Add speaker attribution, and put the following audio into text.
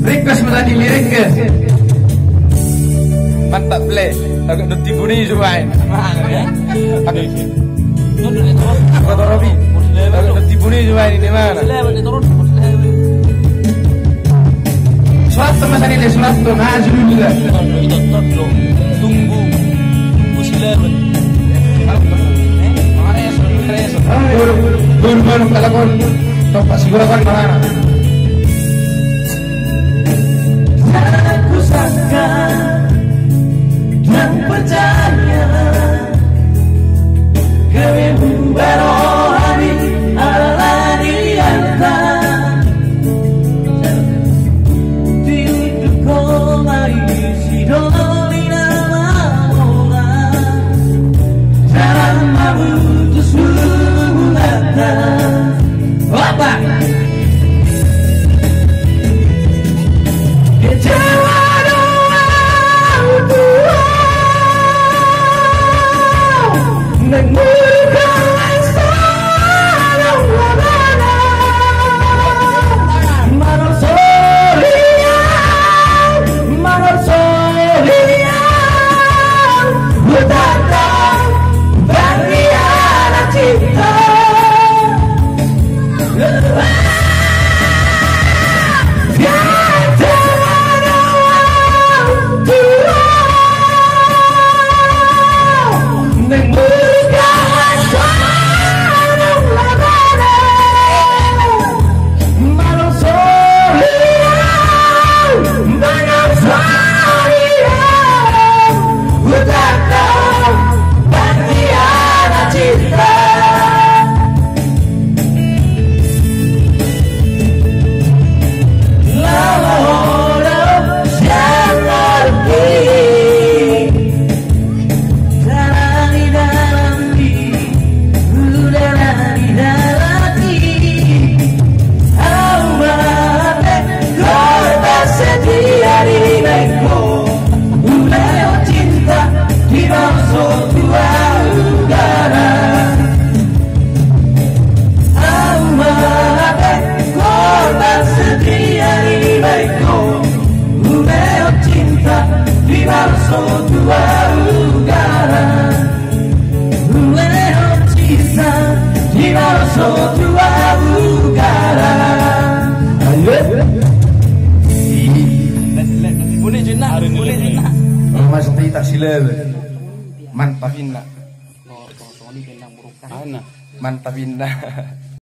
Speaker 1: Request mo tadi lirik ke? Mantap play. Agak nanti bunyi cuman. Ya. Aku Robi. Agak nanti bunyi cuman ini mana? Surat masa ini surat tu nazul juga. Tunggu. Muslim. Baru kalau kau topak segera kan mana?
Speaker 2: Aku sangka dan percaya kebebasan rohani Allah dianta tiup kau lagi sidoni nama orang jalan mahu tusungata apa?
Speaker 1: Mantap indah.
Speaker 3: Mantap indah.